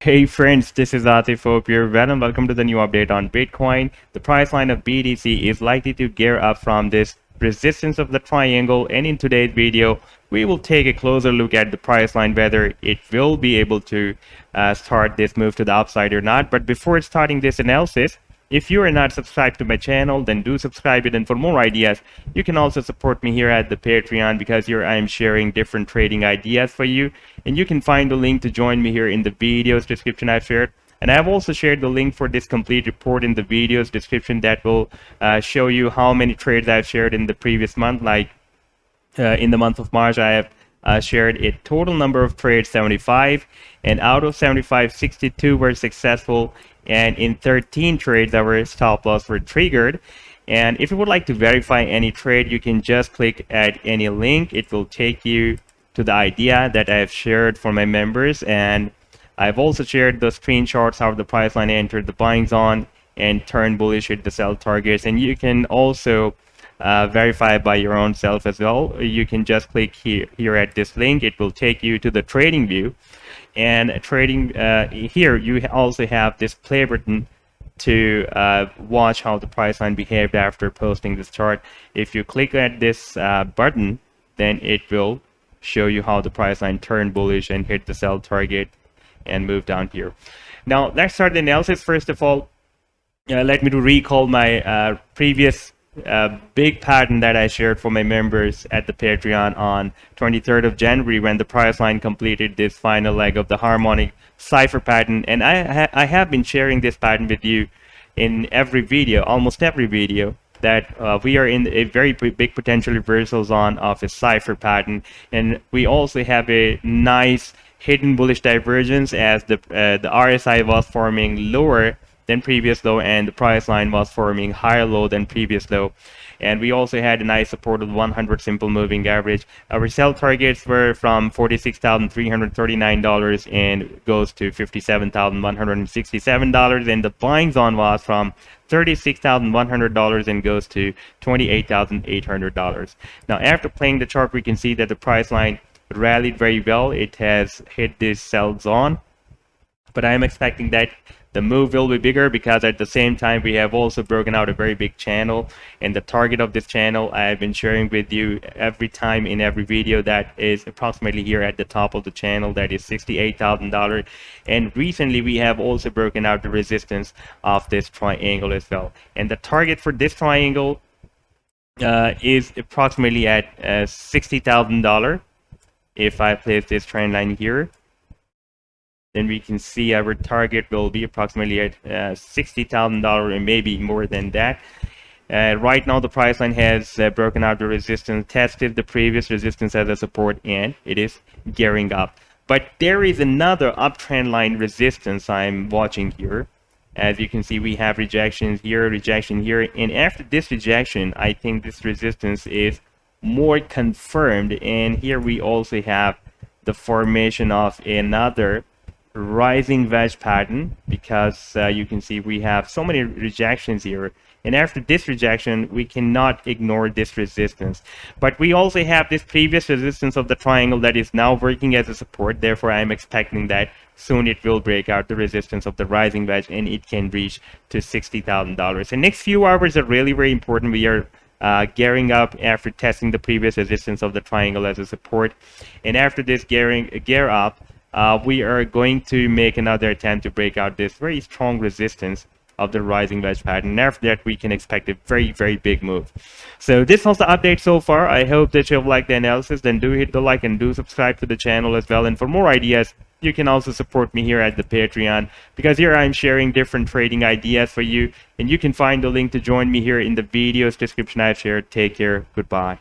Hey friends, this is Atif. Hope you're well and welcome to the new update on Bitcoin. The price line of BTC is likely to gear up from this resistance of the triangle, and in today's video we will take a closer look at the price line, whether it will be able to start this move to the upside or not. But before starting this analysis, if you are not subscribed to my channel, then do subscribe it. And for more ideas, you can also support me here at the Patreon, because here I am sharing different trading ideas for you. And you can find the link to join me here in the video's description I've shared. And I've also shared the link for this complete report in the video's description that will show you how many trades I've shared in the previous month. Like in the month of March, I have shared a total number of trades, 75, and out of 75, 62 were successful, and in 13 trades our stop loss were triggered. And if you would like to verify any trade, you can just click at any link. It will take you to the idea that I have shared for my members, and I've also shared the screenshots how the price line entered the buying zone and turned bullish at the sell targets. And you can also verify by your own self as well. You can just click here at this link. It will take you to the trading view, and trading here you also have this play button to watch how the price line behaved after posting this chart. If you click at this button, then it will show you how the price line turned bullish and hit the sell target and move down here. Now let's start the analysis. First of all, let me to recall my previous big pattern that I shared for my members at the Patreon on 23rd of January, when the price line completed this final leg of the harmonic Cypher pattern. And I have been sharing this pattern with you in every video, almost every video, that we are in a very big potential reversal zone of a Cypher pattern, and we also have a nice hidden bullish divergence as the RSI was forming lower than previous low, and the price line was forming higher low than previous low. And we also had a nice support of 100 simple moving average. Our sell targets were from $46,339 and goes to $57,167, and the buying zone was from $36,100 and goes to $28,800. Now after playing the chart, we can see that the price line rallied very well. It has hit this sell zone, but I am expecting that the move will be bigger, because at the same time we have also broken out a very big channel, and the target of this channel I have been sharing with you every time in every video, that is approximately here at the top of the channel, that is $68,000. And recently we have also broken out the resistance of this triangle as well, and the target for this triangle is approximately at $60,000. If I place this trend line here, then we can see our target will be approximately at $60,000 and maybe more than that. Right now the price line has broken out the resistance, tested the previous resistance as a support, and it is gearing up. But there is another uptrend line resistance I'm watching here. As you can see, we have rejections here, rejection here, and after this rejection, I think this resistance is more confirmed. And here we also have the formation of another rising wedge pattern, because you can see we have so many rejections here, and after this rejection we cannot ignore this resistance. But we also have this previous resistance of the triangle that is now working as a support. Therefore I am expecting that soon it will break out the resistance of the rising wedge, and it can reach to $60,000. The next few hours are really very important. We are gearing up after testing the previous resistance of the triangle as a support, and after this gear up, we are going to make another attempt to break out this very strong resistance of the rising wedge pattern. And after that we can expect a very big move. So this was the update so far. I hope that you've liked the analysis. Then do hit the like and do subscribe to the channel as well. And for more ideas, you can also support me here at the Patreon, because here I'm sharing different trading ideas for you, and you can find the link to join me here in the video's description I've shared. Take care. Goodbye.